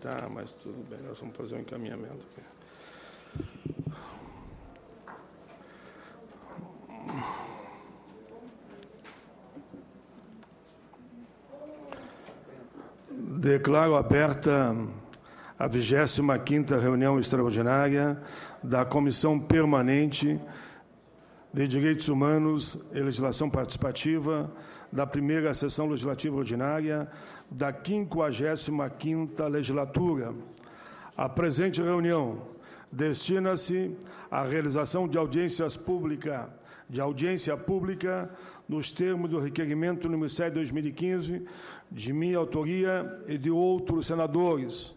Tá, mas tudo bem, nós vamos fazer um encaminhamento aqui. Declaro aberta a 25ª reunião extraordinária da Comissão Permanente de Direitos Humanos e Legislação Participativa da primeira sessão legislativa ordinária da 55ª legislatura. A presente reunião destina-se à realização de audiência pública nos termos do requerimento número 7/2015, de minha autoria e de outros senadores.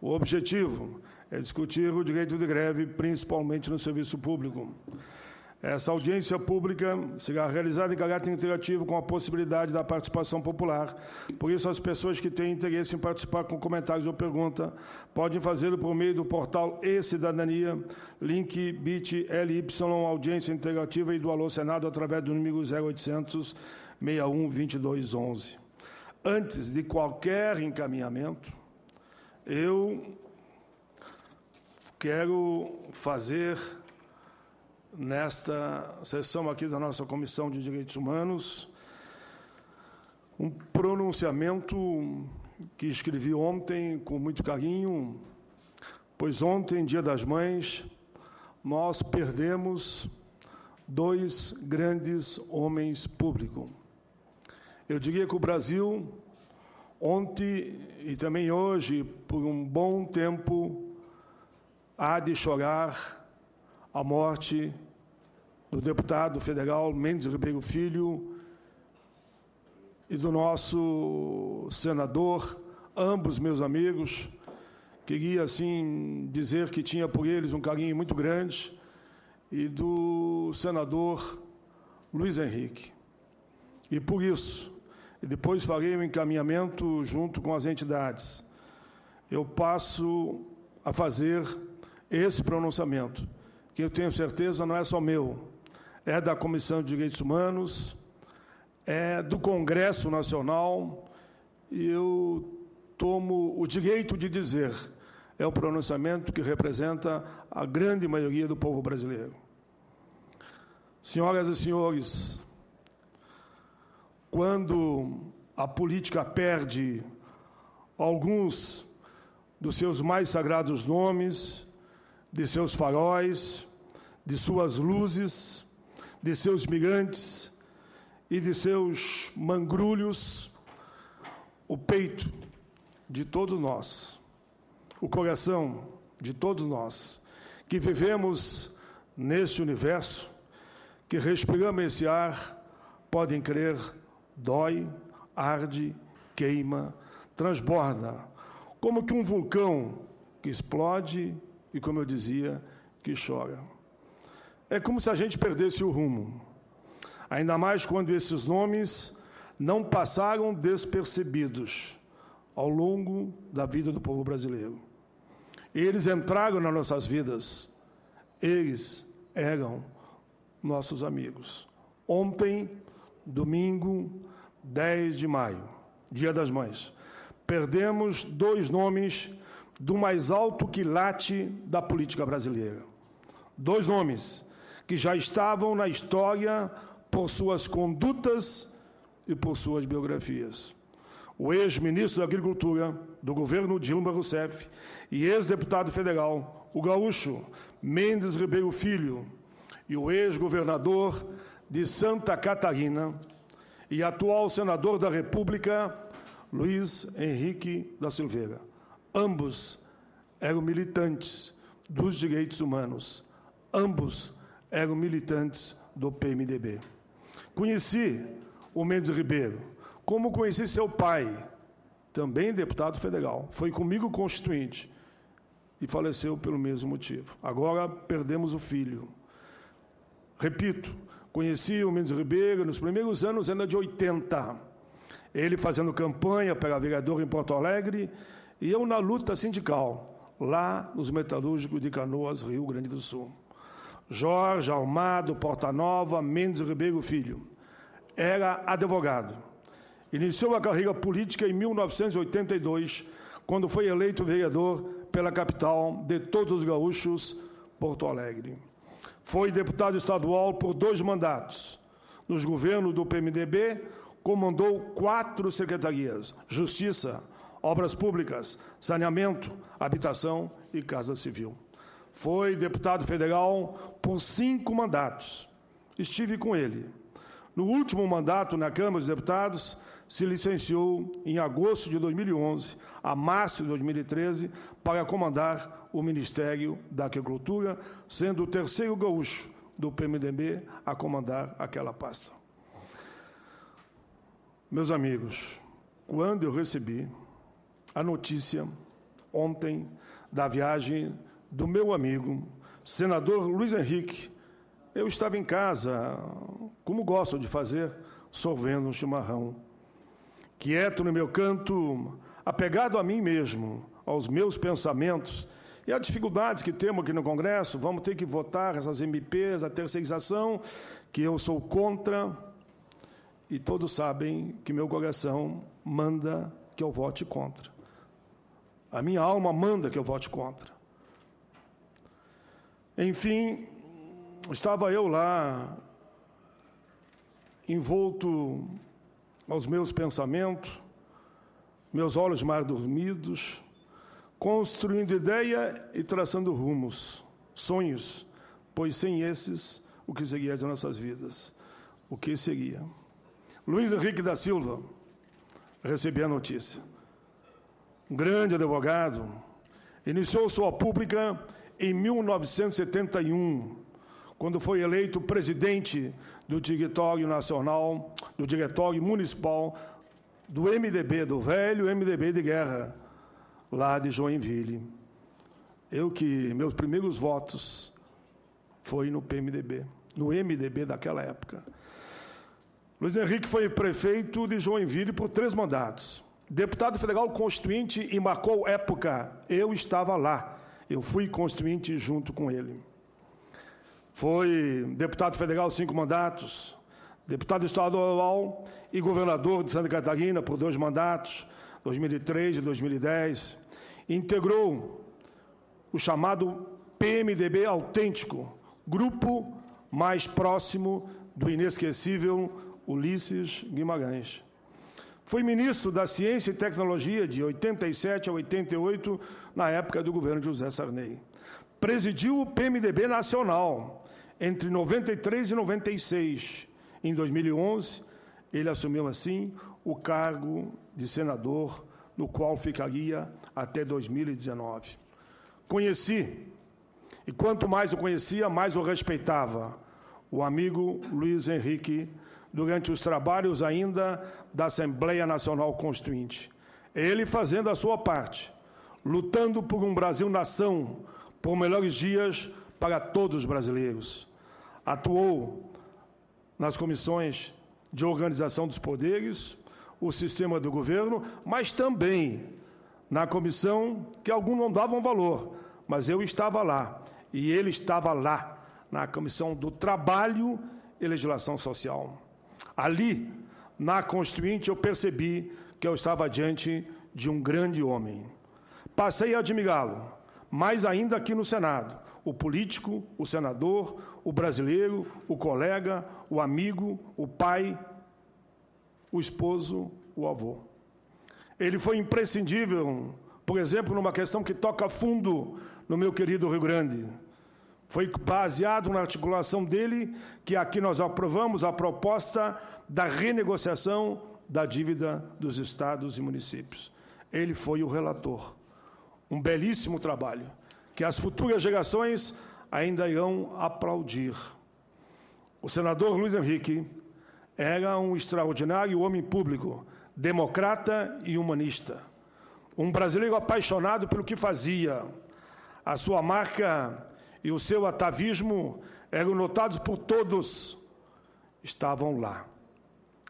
O objetivo é discutir o direito de greve, principalmente no serviço público. Essa audiência pública será realizada em caráter interativo com a possibilidade da participação popular. Por isso, as pessoas que têm interesse em participar com comentários ou pergunta podem fazê-lo por meio do portal e-Cidadania, link bit.ly, audiência interativa e do Alô Senado através do número 0800 61 22 11. Antes de qualquer encaminhamento, eu quero fazer, nesta sessão aqui da nossa Comissão de Direitos Humanos, um pronunciamento que escrevi ontem com muito carinho, pois ontem, Dia das Mães, nós perdemos dois grandes homens públicos. Eu diria que o Brasil, ontem e também hoje, por um bom tempo, há de chorar a morte do deputado federal Mendes Ribeiro Filho e do nosso senador, ambos meus amigos. Queria, assim, dizer que tinha por eles um carinho muito grande, e do senador Luiz Henrique. E por isso, e depois farei um encaminhamento junto com as entidades, eu passo a fazer esse pronunciamento, que eu tenho certeza não é só meu, é da Comissão de Direitos Humanos, é do Congresso Nacional, e eu tomo o direito de dizer, é o pronunciamento que representa a grande maioria do povo brasileiro. Senhoras e senhores, quando a política perde alguns dos seus mais sagrados nomes, de seus faróis, de suas luzes, de seus mirantes e de seus mangrulhos, o peito de todos nós, o coração de todos nós, que vivemos neste universo, que respiramos esse ar, podem crer, dói, arde, queima, transborda, como que um vulcão que explode e, como eu dizia, que chora. É como se a gente perdesse o rumo, ainda mais quando esses nomes não passaram despercebidos ao longo da vida do povo brasileiro. Eles entraram nas nossas vidas, eles eram nossos amigos. Ontem, domingo, 10 de maio, Dia das Mães, perdemos dois nomes do mais alto quilate da política brasileira. Dois nomes que já estavam na história por suas condutas e por suas biografias. O ex-ministro da Agricultura do governo Dilma Rousseff e ex-deputado federal, o gaúcho Mendes Ribeiro Filho, e o ex-governador de Santa Catarina e atual senador da República, Luiz Henrique da Silveira. Ambos eram militantes dos direitos humanos. Ambos eram militantes do PMDB. Conheci o Mendes Ribeiro, como conheci seu pai, também deputado federal. Foi comigo constituinte e faleceu pelo mesmo motivo. Agora perdemos o filho. Repito, conheci o Mendes Ribeiro nos primeiros anos ainda de 80. Ele fazendo campanha para vereador em Porto Alegre e eu na luta sindical, lá nos metalúrgicos de Canoas, Rio Grande do Sul. Jorge Almado Portanova Mendes Ribeiro Filho era advogado. Iniciou a carreira política em 1982, quando foi eleito vereador pela capital de todos os gaúchos, Porto Alegre. Foi deputado estadual por 2 mandatos. Nos governos do PMDB, comandou 4 secretarias: Justiça, Obras Públicas, Saneamento, Habitação e Casa Civil. Foi deputado federal por 5 mandatos. Estive com ele. No último mandato na Câmara dos Deputados, se licenciou em agosto de 2011 a março de 2013 para comandar o Ministério da Agricultura, sendo o 3º gaúcho do PMDB a comandar aquela pasta. Meus amigos, quando eu recebi a notícia ontem da viagem do meu amigo, senador Luiz Henrique, eu estava em casa, como gosto de fazer, sorvendo um chimarrão. Quieto no meu canto, apegado a mim mesmo, aos meus pensamentos e às dificuldades que temos aqui no Congresso, vamos ter que votar essas MPs, a terceirização, que eu sou contra, e todos sabem que meu coração manda que eu vote contra. A minha alma manda que eu vote contra. Enfim, estava eu lá, envolto aos meus pensamentos, meus olhos mais dormidos, construindo ideia e traçando rumos, sonhos, pois sem esses, o que seria de nossas vidas? O que seria? Luiz Henrique da Silva, recebi a notícia. Um grande advogado, iniciou sua pública em 1971, quando foi eleito presidente do Diretório Nacional, do Diretório Municipal do MDB, do velho MDB de guerra, lá de Joinville. Meus primeiros votos foi no PMDB, no MDB daquela época. Luiz Henrique foi prefeito de Joinville por 3 mandatos. Deputado federal constituinte e marcou época. Eu estava lá. Eu fui constituinte junto com ele. Foi deputado federal 5 mandatos, deputado estadual e governador de Santa Catarina por 2 mandatos, 2003 e 2010. Integrou o chamado PMDB autêntico, grupo mais próximo do inesquecível Ulisses Guimarães. Foi ministro da Ciência e Tecnologia de 87 a 88, na época do governo de José Sarney. Presidiu o PMDB nacional entre 93 e 96. Em 2011, ele assumiu, assim, o cargo de senador, no qual ficaria até 2019. Conheci, e quanto mais o conhecia, mais o respeitava, o amigo Luiz Henrique, durante os trabalhos ainda da Assembleia Nacional Constituinte. Ele fazendo a sua parte, lutando por um Brasil-nação, por melhores dias para todos os brasileiros. Atuou nas comissões de organização dos poderes, o sistema do governo, mas também na comissão que alguns não davam valor, mas eu estava lá, e ele estava lá, na Comissão do Trabalho e Legislação Social. Ali, na Constituinte, eu percebi que eu estava diante de um grande homem. Passei a admirá-lo, mais ainda aqui no Senado, o político, o senador, o brasileiro, o colega, o amigo, o pai, o esposo, o avô. Ele foi imprescindível, por exemplo, numa questão que toca fundo no meu querido Rio Grande. Foi baseado na articulação dele que aqui nós aprovamos a proposta da renegociação da dívida dos estados e municípios. Ele foi o relator. Um belíssimo trabalho, que as futuras gerações ainda irão aplaudir. O senador Luiz Henrique era um extraordinário homem público, democrata e humanista. Um brasileiro apaixonado pelo que fazia. A sua marca e o seu atavismo eram notados por todos. Estavam lá,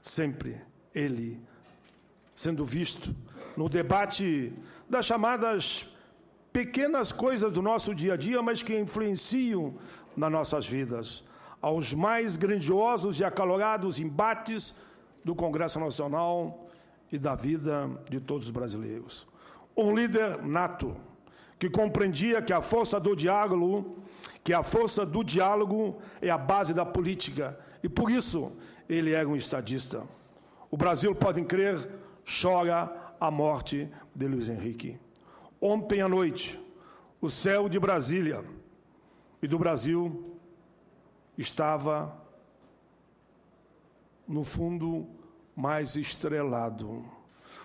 sempre ele, sendo visto no debate das chamadas pequenas coisas do nosso dia a dia, mas que influenciam nas nossas vidas, aos mais grandiosos e acalorados embates do Congresso Nacional e da vida de todos os brasileiros. Um líder nato, que compreendia que a força do diálogo é a base da política, e por isso ele era um estadista. O Brasil, podem crer, chora a morte de Luiz Henrique. Ontem à noite, o céu de Brasília e do Brasil estava no fundo mais estrelado.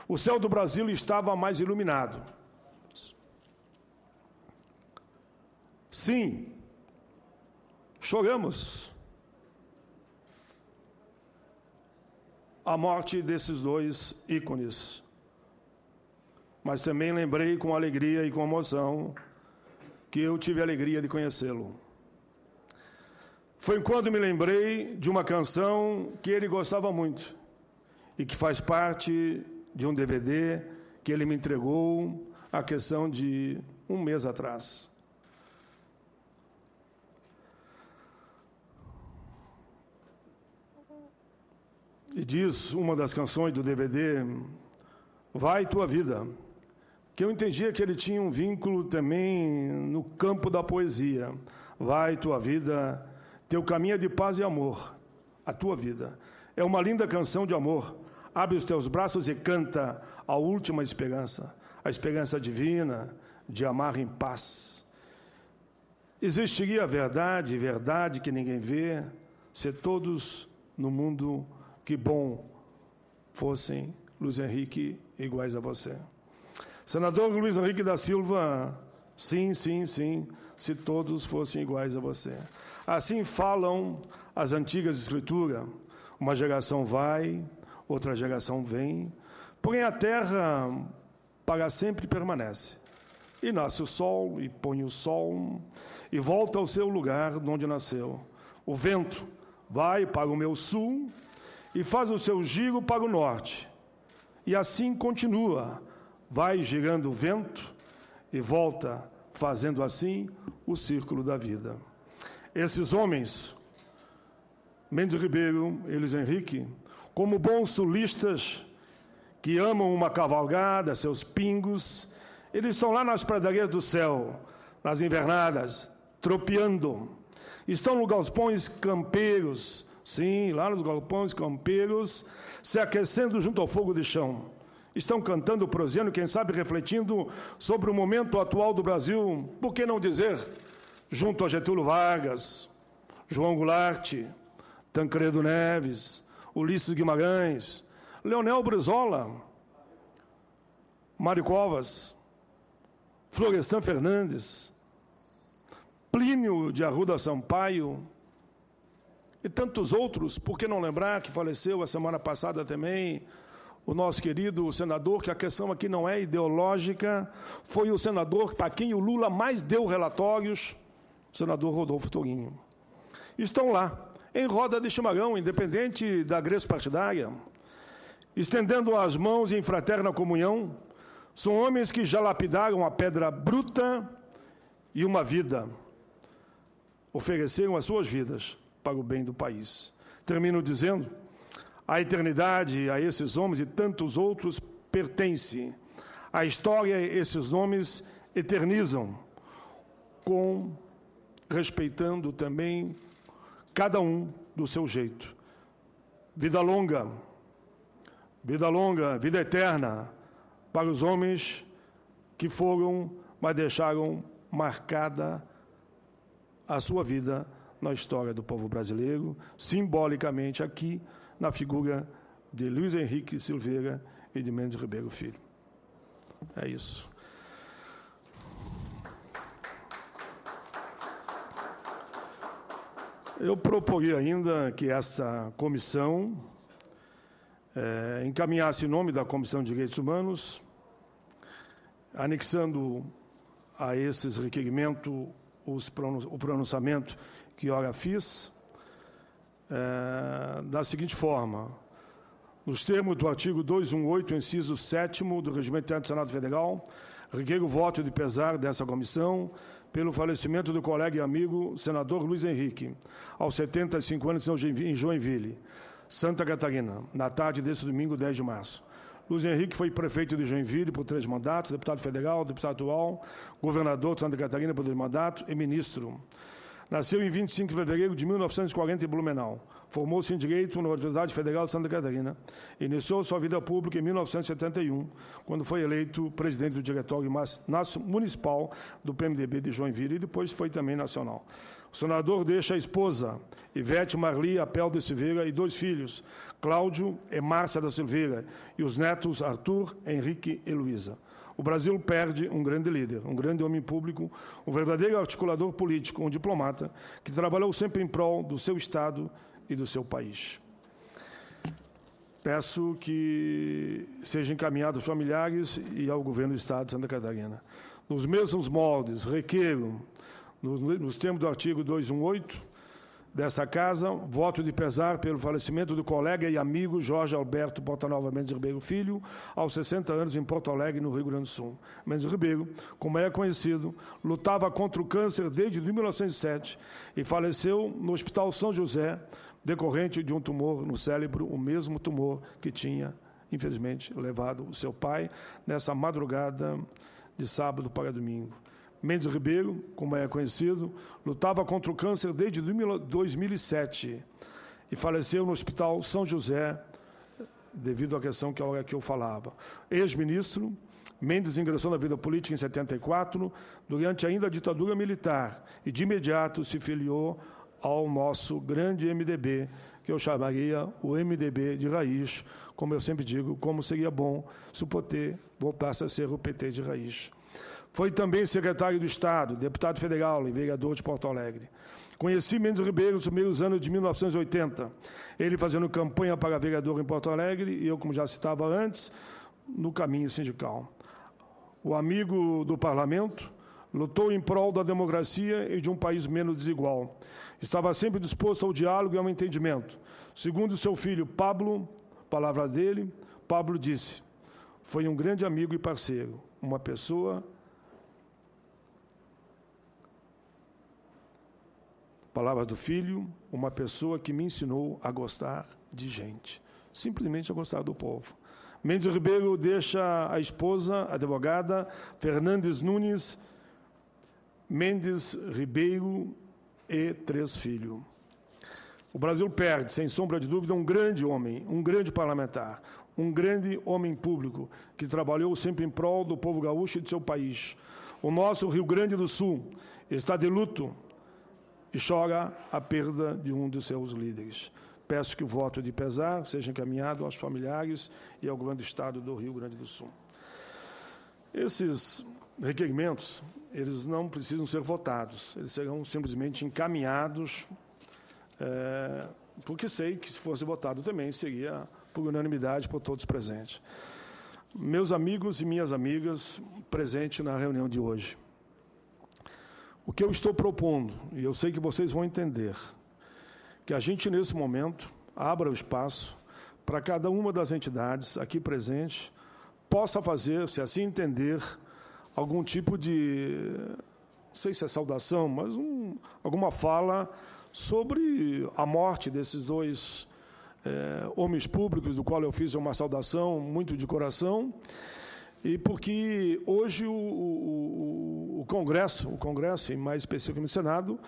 O céu do Brasil estava mais iluminado. Sim, choramos a morte desses dois ícones, mas também lembrei com alegria e com emoção que eu tive a alegria de conhecê-lo. Foi quando me lembrei de uma canção que ele gostava muito e que faz parte de um DVD que ele me entregou a questão de um mês atrás. E diz uma das canções do DVD, Vai Tua Vida, que eu entendia que ele tinha um vínculo também no campo da poesia. Vai Tua Vida, teu caminho é de paz e amor, a tua vida. É uma linda canção de amor. Abre os teus braços e canta a última esperança, a esperança divina de amar em paz. Existiria verdade que ninguém vê, se todos no mundo, que bom, fossem, Luiz Henrique, iguais a você. Senador Luiz Henrique da Silva, sim, se todos fossem iguais a você. Assim falam as antigas escrituras. Uma geração vai, outra geração vem, porém a terra para sempre permanece. E nasce o sol, e põe o sol, e volta ao seu lugar de onde nasceu. O vento vai para o meu sul e faz o seu giro para o norte. E assim continua, vai girando o vento e volta, fazendo assim o círculo da vida. Esses homens, Mendes Ribeiro e Luiz Henrique, como bons sulistas que amam uma cavalgada, seus pingos, eles estão lá nas pradarias do céu, nas invernadas, tropeando. Estão nos galpões campeiros, sim, lá nos galpões campeiros, se aquecendo junto ao fogo de chão. Estão cantando, prosendo, quem sabe refletindo sobre o momento atual do Brasil, por que não dizer, junto a Getúlio Vargas, João Goulart, Tancredo Neves, Ulisses Guimarães, Leonel Brizola, Mário Covas, Florestan Fernandes, Plínio de Arruda Sampaio e tantos outros, por que não lembrar que faleceu a semana passada também o nosso querido senador, que a questão aqui não é ideológica, foi o senador para quem o Lula mais deu relatórios, o senador Rodolfo Tourinho. Estão lá, em roda de chimarrão, independente da greve partidária, estendendo as mãos em fraterna comunhão. São homens que já lapidaram a pedra bruta e uma vida. Ofereceram as suas vidas para o bem do país. Termino dizendo, a eternidade a esses homens e tantos outros pertence. A história, esses nomes eternizam, respeitando também cada um do seu jeito. Vida longa, vida eterna, para os homens que foram, mas deixaram marcada a sua vida na história do povo brasileiro, simbolicamente aqui, na figura de Luiz Henrique Silveira e de Mendes Ribeiro Filho. É isso. Eu proporia ainda que esta comissão encaminhasse em nome da Comissão de Direitos Humanos, anexando a esses requerimentos o pronunciamento que ora fiz, da seguinte forma: nos termos do artigo 218, inciso 7º do Regimento Interno do Senado Federal, requer o voto de pesar dessa comissão pelo falecimento do colega e amigo senador Luiz Henrique, aos 75 anos, em Joinville, Santa Catarina, na tarde desse domingo, 10 de março. Luiz Henrique foi prefeito de Joinville por 3 mandatos, deputado federal, deputado atual, governador de Santa Catarina por 2 mandatos e ministro. Nasceu em 25 de fevereiro de 1940 em Blumenau. Formou-se em Direito na Universidade Federal de Santa Catarina. Iniciou sua vida pública em 1971, quando foi eleito presidente do Diretório Municipal do PMDB de Joinville e depois foi também nacional. O senador deixa a esposa, Ivete Marli Apel de Silveira, e 2 filhos, Cláudio e Márcia da Silveira, e os netos Arthur, Henrique e Luísa. O Brasil perde um grande líder, um grande homem público, um verdadeiro articulador político, um diplomata, que trabalhou sempre em prol do seu Estado e do seu país. Peço que sejam encaminhados aos familiares e ao governo do Estado de Santa Catarina. Nos mesmos moldes, requeiro, nos termos do artigo 218 desta Casa, voto de pesar pelo falecimento do colega e amigo Jorge Alberto Portanova Mendes Ribeiro Filho, aos 60 anos, em Porto Alegre, no Rio Grande do Sul. Mendes Ribeiro, como é conhecido, lutava contra o câncer desde 1907 e faleceu no Hospital São José, decorrente de um tumor no cérebro, o mesmo tumor que tinha, infelizmente, levado o seu pai nessa madrugada de sábado para domingo. Mendes Ribeiro, como é conhecido, lutava contra o câncer desde 2007 e faleceu no Hospital São José, devido à questão que eu falava. Ex-ministro, Mendes ingressou na vida política em 74, durante ainda a ditadura militar, e de imediato se filiou ao nosso grande MDB, que eu chamaria o MDB de raiz, como eu sempre digo, como seria bom se o PT voltasse a ser o PT de raiz. Foi também secretário do Estado, deputado federal e vereador de Porto Alegre. Conheci Mendes Ribeiro nos primeiros anos de 1980, ele fazendo campanha para vereador em Porto Alegre e eu, como já citava antes, no caminho sindical. O amigo do parlamento lutou em prol da democracia e de um país menos desigual. Estava sempre disposto ao diálogo e ao entendimento. Segundo seu filho Pablo, palavra dele, Pablo disse: foi um grande amigo e parceiro, uma pessoa... Palavras do filho, uma pessoa que me ensinou a gostar de gente, simplesmente a gostar do povo. Mendes Ribeiro deixa a esposa, advogada, Fernandes Nunes Mendes Ribeiro e 3 filhos. O Brasil perde, sem sombra de dúvida, um grande homem, um grande parlamentar, um grande homem público, que trabalhou sempre em prol do povo gaúcho e do seu país. O nosso Rio Grande do Sul está de luto e chora a perda de um dos seus líderes. Peço que o voto de pesar seja encaminhado aos familiares e ao governo do Estado do Rio Grande do Sul. Esses requerimentos, eles não precisam ser votados, eles serão simplesmente encaminhados, porque sei que, se fosse votado também, seria por unanimidade por todos presentes. Meus amigos e minhas amigas presentes na reunião de hoje, o que eu estou propondo, e eu sei que vocês vão entender, que a gente, nesse momento, abra o espaço para cada uma das entidades aqui presentes possa fazer, se assim entender, algum tipo de, não sei se é saudação, mas alguma fala sobre a morte desses 2 homens públicos, do qual eu fiz uma saudação muito de coração, e porque hoje o Congresso, e mais especificamente o Senado,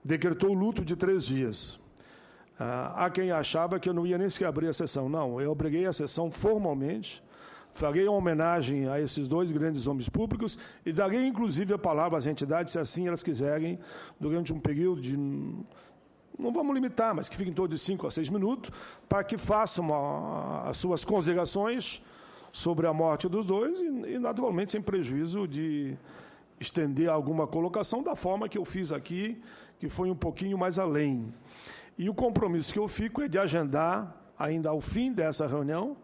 decretou luto de 3 dias. Há quem achava que eu não ia nem sequer abrir a sessão. Não, eu obriguei a sessão formalmente, farei uma homenagem a esses 2 grandes homens públicos e darei, inclusive, a palavra às entidades, se assim elas quiserem, durante um período de... Não vamos limitar, mas que fiquem todos de 5 a 6 minutos, para que façam as suas considerações sobre a morte dos 2 e, naturalmente, sem prejuízo de estender alguma colocação da forma que eu fiz aqui, que foi um pouquinho mais além. E o compromisso que eu fico é de agendar, ainda ao fim dessa reunião,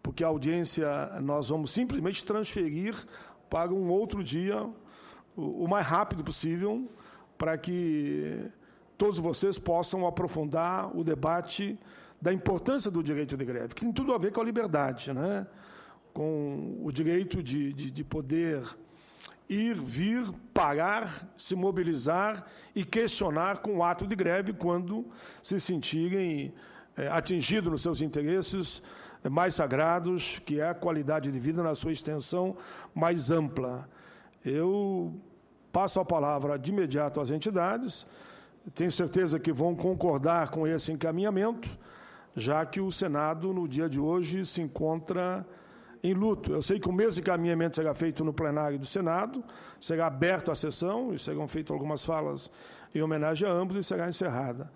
porque a audiência nós vamos simplesmente transferir para um outro dia, o mais rápido possível, para que todos vocês possam aprofundar o debate da importância do direito de greve, que tem tudo a ver com a liberdade, né? Com o direito de poder ir, vir, parar, se mobilizar e questionar com o ato de greve quando se sentirem atingidos nos seus interesses mais sagrados, que é a qualidade de vida na sua extensão mais ampla. Eu passo a palavra de imediato às entidades, tenho certeza que vão concordar com esse encaminhamento, já que o Senado, no dia de hoje, se encontra em luto. Eu sei que o mesmo encaminhamento será feito no plenário do Senado, será aberta a sessão e serão feitas algumas falas em homenagem a ambos e será encerrada.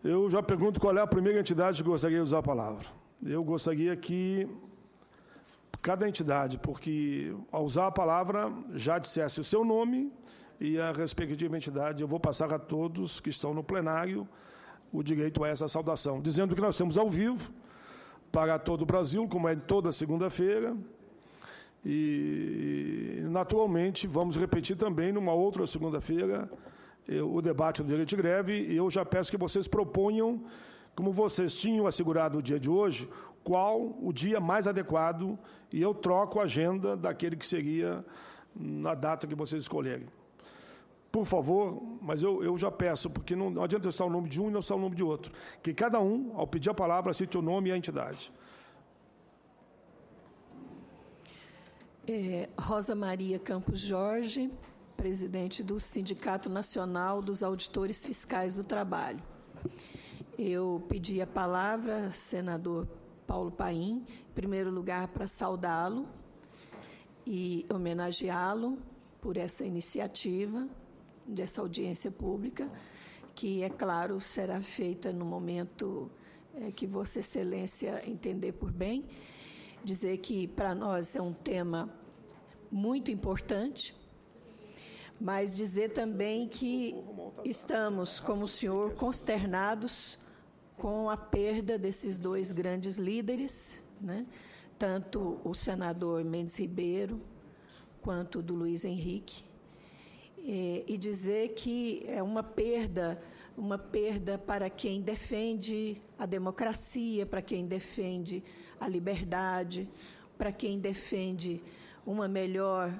Eu já pergunto qual é a primeira entidade que gostaria de usar a palavra. Eu gostaria que cada entidade, porque ao usar a palavra, já dissesse o seu nome e a respectiva entidade. Eu vou passar a todos que estão no plenário o direito a essa saudação, dizendo que nós estamos ao vivo para todo o Brasil, como é toda segunda-feira, e, naturalmente, vamos repetir também, numa outra segunda-feira, o debate do direito de greve, e eu já peço que vocês proponham, como vocês tinham assegurado o dia de hoje, qual o dia mais adequado, e eu troco a agenda daquele que seria na data que vocês escolherem. Por favor, mas eu já peço, porque não adianta eu citar o nome de um e não citar o nome de outro, que cada um, ao pedir a palavra, cite o nome e a entidade. Rosa Maria Campos Jorge, presidente do Sindicato Nacional dos Auditores Fiscais do Trabalho. Eu pedi a palavra, senador Paulo Paim, em primeiro lugar, para saudá-lo e homenageá-lo por essa iniciativa, dessa audiência pública, que, é claro, será feita no momento que Vossa Excelência entender por bem. Dizer que, para nós, é um tema muito importante, mas dizer também que estamos, como o senhor, consternados com a perda desses dois grandes líderes, né? Tanto o senador Mendes Ribeiro quanto do Luiz Henrique, e dizer que é uma perda para quem defende a democracia, para quem defende a liberdade, para quem defende uma melhor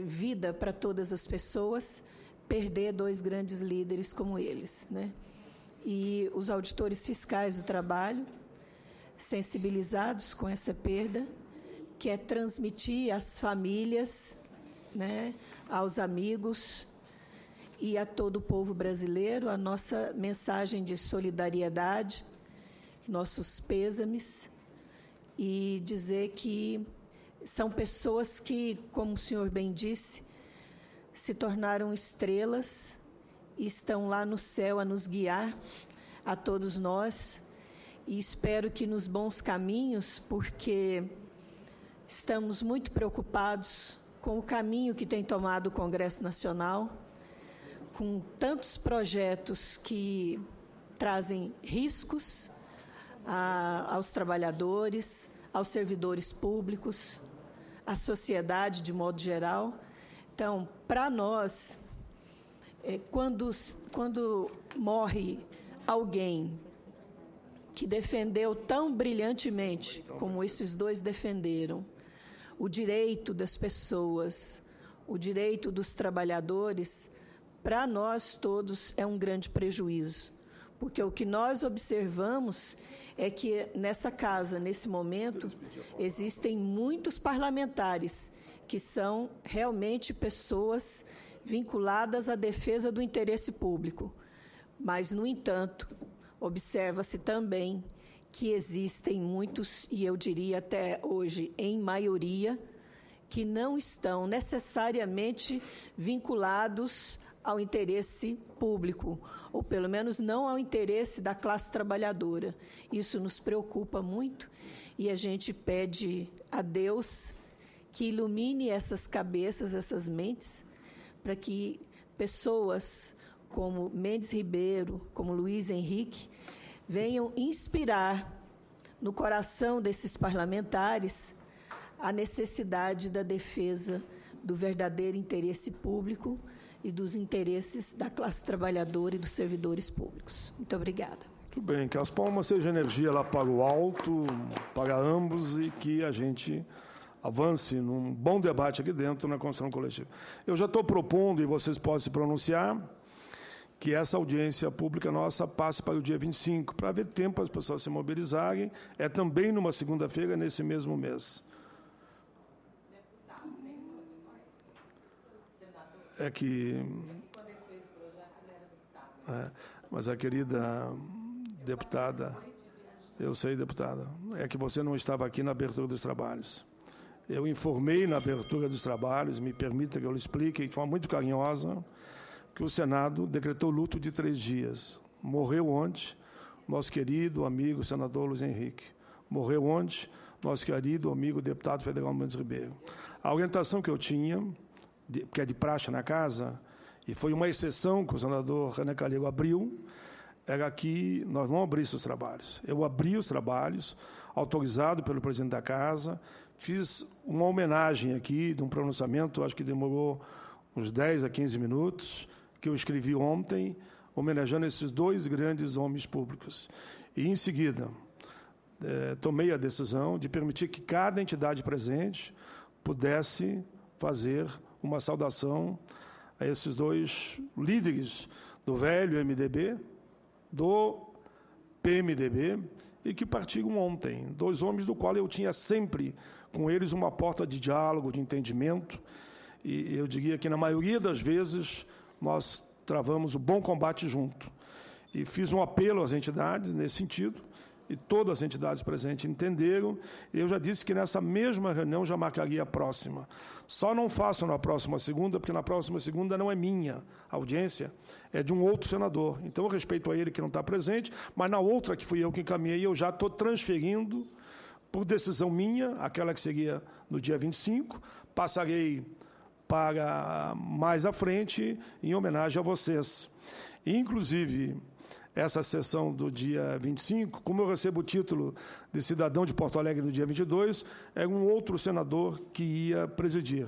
vida para todas as pessoas, perder dois grandes líderes como eles, né? E os auditores fiscais do trabalho, sensibilizados com essa perda, quer transmitir às famílias, né, aos amigos e a todo o povo brasileiro a nossa mensagem de solidariedade, nossos pêsames, e dizer que são pessoas que, como o senhor bem disse, se tornaram estrelas e estão lá no céu a nos guiar, a todos nós, e espero que nos bons caminhos, porque estamos muito preocupados com o caminho que tem tomado o Congresso Nacional, com tantos projetos que trazem riscos aos trabalhadores, aos servidores públicos, à sociedade de modo geral. Então, para nós, quando morre alguém que defendeu tão brilhantemente como esses dois defenderam o direito das pessoas, o direito dos trabalhadores, para nós todos é um grande prejuízo, porque o que nós observamos é que nessa casa, nesse momento, existem muitos parlamentares que são realmente pessoas vinculadas à defesa do interesse público. Mas, no entanto, observa-se também que existem muitos, e eu diria até hoje, em maioria, que não estão necessariamente vinculados ao interesse público, ou pelo menos não ao interesse da classe trabalhadora. Isso nos preocupa muito e a gente pede a Deus que ilumine essas cabeças, essas mentes, para que pessoas como Mendes Ribeiro, como Luiz Henrique, venham inspirar no coração desses parlamentares a necessidade da defesa do verdadeiro interesse público e dos interesses da classe trabalhadora e dos servidores públicos. Muito obrigada. Muito bem, que as palmas sejam energia lá para o alto, para ambos, e que a gente avance num bom debate aqui dentro na construção coletiva. Eu já estou propondo, e vocês podem se pronunciar, que essa audiência pública nossa passe para o dia 25, para haver tempo para as pessoas se mobilizarem. É também numa segunda-feira, nesse mesmo mês. É que... mas a querida deputada... Eu sei, deputada. É que você não estava aqui na abertura dos trabalhos. Eu informei na abertura dos trabalhos, me permita que eu lhe explique, de forma muito carinhosa, que o Senado decretou luto de 3 dias. Morreu ontem nosso querido amigo senador Luiz Henrique. Morreu ontem nosso querido amigo deputado federal Mendes Ribeiro. A orientação que eu tinha, que é de praxe na casa, e foi uma exceção que o senador Renan Calheiros abriu, era que nós não abríssemos os trabalhos. Eu abri os trabalhos, autorizado pelo presidente da casa, fiz uma homenagem aqui, de um pronunciamento, acho que demorou uns 10 a 15 minutos, que eu escrevi ontem, homenageando esses 2 grandes homens públicos. E, em seguida, tomei a decisão de permitir que cada entidade presente pudesse fazer uma saudação a esses 2 líderes do velho MDB, do PMDB, e que partiram ontem. 2 homens do qual eu tinha sempre com eles uma porta de diálogo, de entendimento, e eu diria que, na maioria das vezes, nós travamos o bom combate junto. E fiz um apelo às entidades nesse sentido, e todas as entidades presentes entenderam. Eu já disse que nessa mesma reunião já marcaria a próxima. Só não faço na próxima segunda, porque na próxima segunda não é minha audiência, é de um outro senador. Então, eu respeito a ele que não está presente, mas na outra, que fui eu que encaminhei, eu já estou transferindo, por decisão minha, aquela que seria no dia 25, passarei para mais à frente, em homenagem a vocês. Inclusive, essa sessão do dia 25, como eu recebo o título de cidadão de Porto Alegre no dia 22, é um outro senador que ia presidir.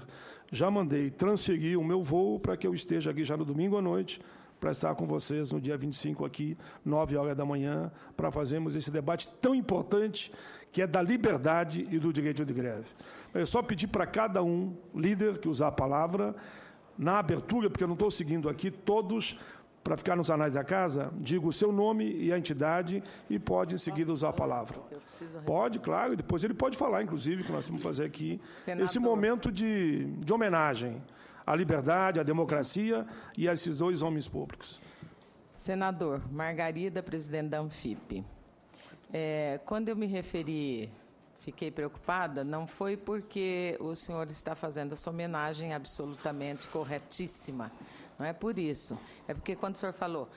Já mandei transferir o meu voo para que eu esteja aqui já no domingo à noite, para estar com vocês no dia 25 aqui, 9 horas da manhã, para fazermos esse debate tão importante, que é da liberdade e do direito de greve. Eu só pedi para cada um, líder, que usar a palavra, na abertura, porque eu não estou seguindo aqui, todos... Para ficar nos anais da casa, digo o seu nome e a entidade e pode, em seguida, usar a palavra. Pode, claro, e depois ele pode falar, inclusive, que nós vamos fazer aqui, esse momento de homenagem à liberdade, à democracia e a esses 2 homens públicos. Senador, Margarida, presidente da Anfip. Quando eu me referi, fiquei preocupada, não foi porque o senhor está fazendo essa homenagem absolutamente corretíssima. Não é por isso. É porque, quando o senhor falou,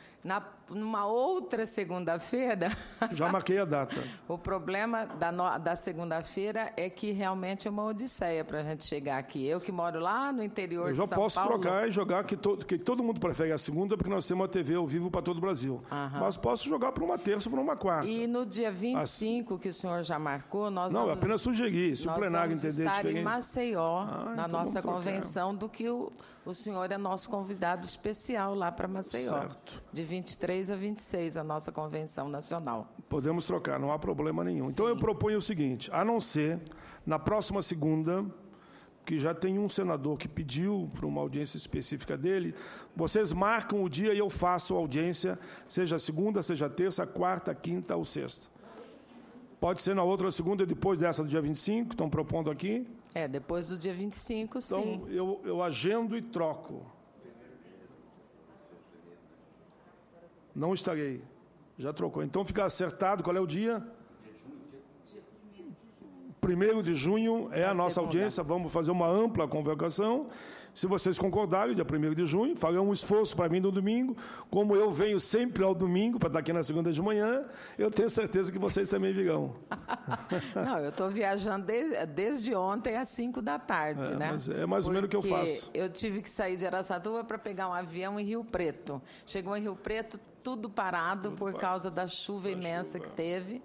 numa outra segunda-feira... Já marquei a data. O problema da segunda-feira é que realmente é uma odisseia para a gente chegar aqui. Eu que moro lá no interior de São Paulo... Eu já posso trocar e jogar, que todo mundo prefere a segunda, porque nós temos uma TV ao vivo para todo o Brasil. Mas posso jogar para uma terça ou para uma quarta. E no dia 25, que o senhor já marcou, nós vamos... Não, apenas sugeri. Se o plenário entender diferente... diferente... em Maceió, na então nossa convenção, do que o senhor é nosso convidado especial lá para Maceió. Certo. De 23 a 26, a nossa convenção nacional. Podemos trocar, não há problema nenhum. Sim. Então, eu proponho o seguinte, a não ser, na próxima segunda, que já tem um senador que pediu para uma audiência específica dele, vocês marcam o dia e eu faço a audiência, seja segunda, seja terça, quarta, quinta ou sexta. Pode ser na outra segunda, depois dessa do dia 25, estão propondo aqui? Depois do dia 25, sim. Então, eu agendo e troco. Não estarei. Já trocou. Então, fica acertado. Qual é o dia? 1º de junho é a nossa audiência. Vamos fazer uma ampla convocação. Se vocês concordarem, dia 1º de junho, farão um esforço para vir no domingo. Como eu venho sempre ao domingo, para estar aqui na segunda de manhã, eu tenho certeza que vocês também virão. Não, eu estou viajando desde ontem às 5 da tarde, né? Mas é mais ou menos o que eu faço. Eu tive que sair de Araçatuba para pegar um avião em Rio Preto. Chegou em Rio Preto, tudo parado por causa da chuva imensa que teve.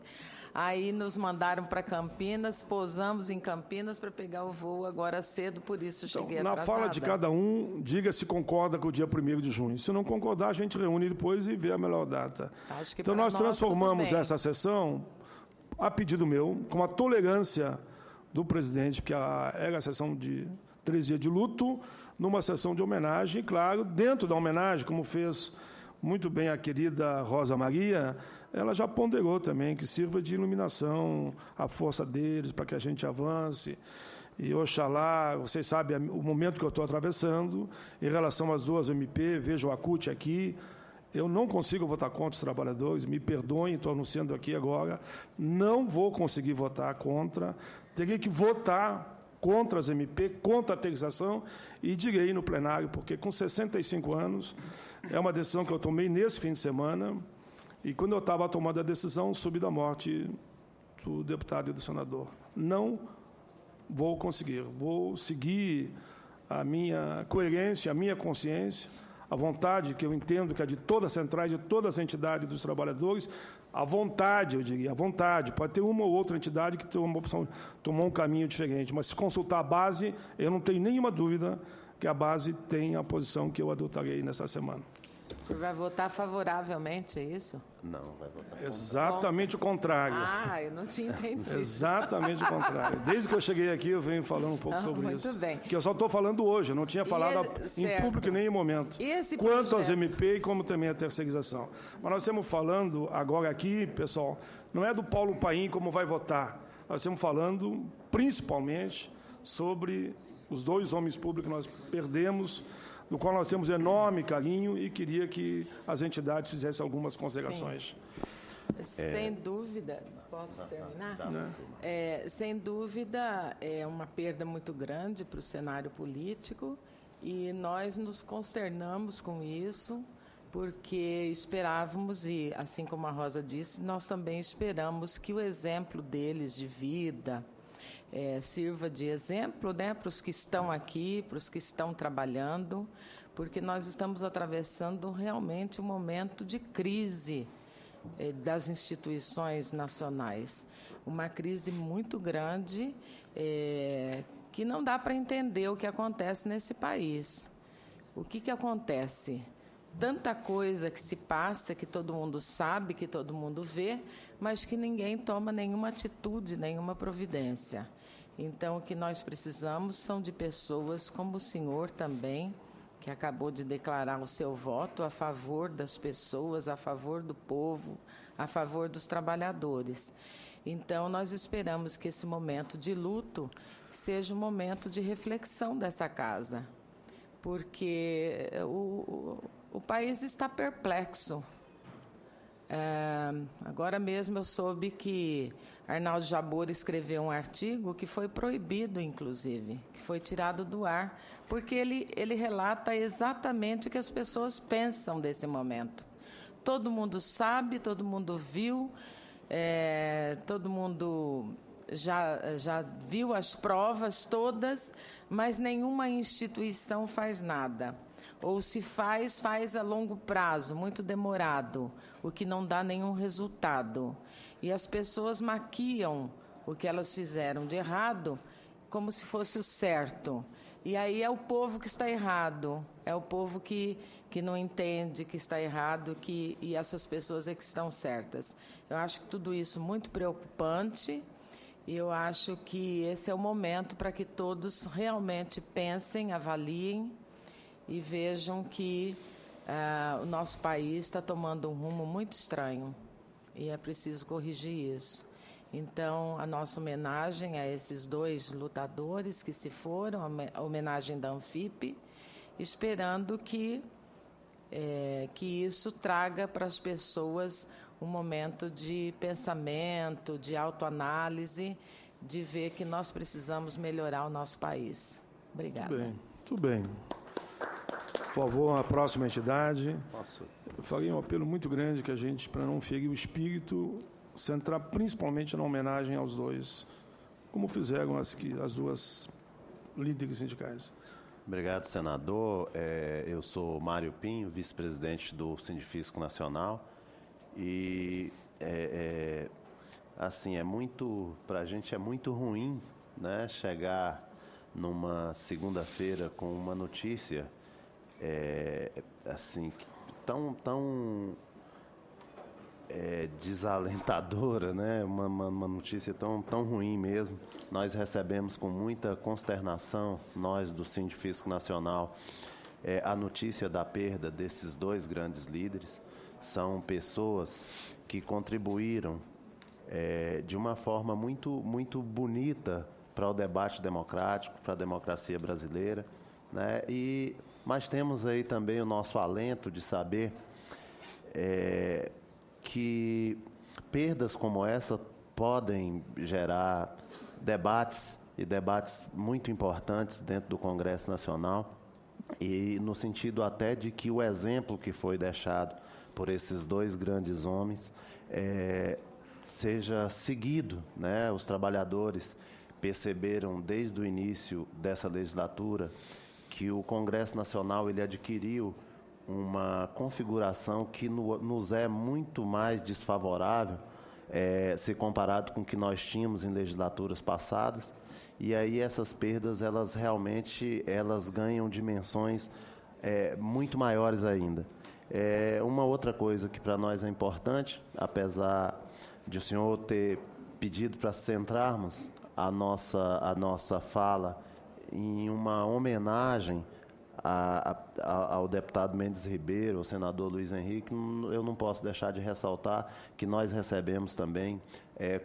Aí nos mandaram para Campinas, pousamos em Campinas para pegar o voo agora cedo, por isso cheguei atrasada. Na fala de cada um, diga se concorda com o dia 1º de junho. Se não concordar, a gente reúne depois e vê a melhor data. Acho que então, nós transformamos essa sessão, a pedido meu, com a tolerância do presidente, porque era a sessão de 3 dias de luto, numa sessão de homenagem, claro, dentro da homenagem, como fez muito bem a querida Rosa Maria, ela já ponderou também que sirva de iluminação a força deles para que a gente avance. E oxalá, vocês sabem o momento que eu estou atravessando em relação às duas MP, vejo o ACUT aqui. Eu não consigo votar contra os trabalhadores, me perdoem, estou anunciando aqui agora, não vou conseguir votar contra, teria que votar contra as MP, contra a terceirização, e direi no plenário, porque com 65 anos, é uma decisão que eu tomei nesse fim de semana, e quando eu estava tomando a decisão, soube da morte do deputado e do senador. Não vou conseguir, vou seguir a minha coerência, a minha consciência, a vontade que eu entendo que é de todas as centrais, de todas as entidades dos trabalhadores, a vontade, eu diria, a vontade. Pode ter uma ou outra entidade que tomou uma opção, tomou um caminho diferente, mas se consultar a base, eu não tenho nenhuma dúvida que a base tem a posição que eu adotarei nessa semana. O senhor vai votar favoravelmente, é isso? Não, vai votar. Exatamente o contrário. Eu não tinha entendido. Exatamente o contrário. Desde que eu cheguei aqui, eu venho falando um pouco sobre isso. Muito bem. Que eu só estou falando hoje, eu não tinha falado em público nem em momento. Quanto às MP e como também a terceirização. Mas nós estamos falando agora aqui, pessoal, não é do Paulo Paim como vai votar. Nós estamos falando principalmente sobre os dois homens públicos que nós perdemos, do qual nós temos enorme carinho e queria que as entidades fizessem algumas considerações. Sem dúvida, posso terminar? Sem dúvida, é uma perda muito grande para o cenário político e nós nos consternamos com isso, porque esperávamos, e assim como a Rosa disse, nós também esperamos que o exemplo deles de vida sirva de exemplo, né, para os que estão aqui, para os que estão trabalhando, porque nós estamos atravessando realmente um momento de crise das instituições nacionais. Uma crise muito grande que não dá para entender o que acontece nesse país. O que acontece? Tanta coisa que se passa, que todo mundo sabe, que todo mundo vê, mas que ninguém toma nenhuma atitude, nenhuma providência. Então, o que nós precisamos são de pessoas como o senhor também, que acabou de declarar o seu voto a favor das pessoas, a favor do povo, a favor dos trabalhadores. Então, nós esperamos que esse momento de luto seja um momento de reflexão dessa casa, porque o país está perplexo. Agora mesmo eu soube que Arnaldo Jabor escreveu um artigo que foi proibido, inclusive, que foi tirado do ar, porque ele relata exatamente o que as pessoas pensam desse momento. Todo mundo sabe, todo mundo viu, todo mundo já viu as provas todas, mas nenhuma instituição faz nada. Ou se faz a longo prazo, muito demorado, o que não dá nenhum resultado. E as pessoas maquiam o que elas fizeram de errado como se fosse o certo. E aí é o povo que está errado, é o povo que não entende que está errado, e essas pessoas é que estão certas. Eu acho que tudo isso é muito preocupante, e eu acho que esse é o momento para que todos realmente pensem, avaliem, e vejam que o nosso país está tomando um rumo muito estranho e é preciso corrigir isso. Então, a nossa homenagem a esses dois lutadores que se foram, a homenagem da Anfip, esperando que isso traga para as pessoas um momento de pensamento, de autoanálise, de ver que nós precisamos melhorar o nosso país. Obrigada. Muito bem. Por favor, a próxima entidade. Posso? Eu faria um apelo muito grande que a gente, para não ferir o espírito, centrar principalmente na homenagem aos dois, como fizeram as duas líderes sindicais. Obrigado, senador. Eu sou Mário Pinho, vice-presidente do Sindifisco Nacional. E, assim, para a gente é muito ruim, né, chegar numa segunda-feira com uma notícia assim, tão desalentadora, né? Uma notícia tão ruim mesmo. Nós recebemos com muita consternação, nós do Sindifisco Nacional, a notícia da perda desses dois grandes líderes. São pessoas que contribuíram de uma forma muito bonita para o debate democrático, para a democracia brasileira, né? Mas temos aí também o nosso alento de saber que perdas como essa podem gerar debates muito importantes dentro do Congresso Nacional, e no sentido até de que o exemplo que foi deixado por esses dois grandes homens seja seguido, né? Os trabalhadores perceberam desde o início dessa legislatura que o Congresso Nacional ele adquiriu uma configuração que nos é muito mais desfavorável se comparado com o que nós tínhamos em legislaturas passadas. E aí essas perdas, elas realmente ganham dimensões muito maiores ainda. Uma outra coisa que para nós é importante, apesar de o senhor ter pedido para centrarmos a nossa fala em uma homenagem ao deputado Mendes Ribeiro, ao senador Luiz Henrique, eu não posso deixar de ressaltar que nós recebemos também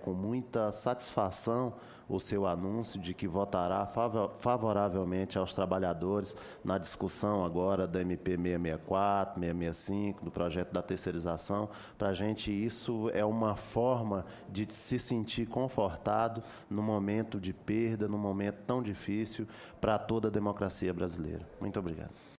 com muita satisfação o seu anúncio de que votará favoravelmente aos trabalhadores na discussão agora da MP 664, 665, do projeto da terceirização. Para a gente isso é uma forma de se sentir confortado no momento de perda, num momento tão difícil para toda a democracia brasileira. Muito obrigado.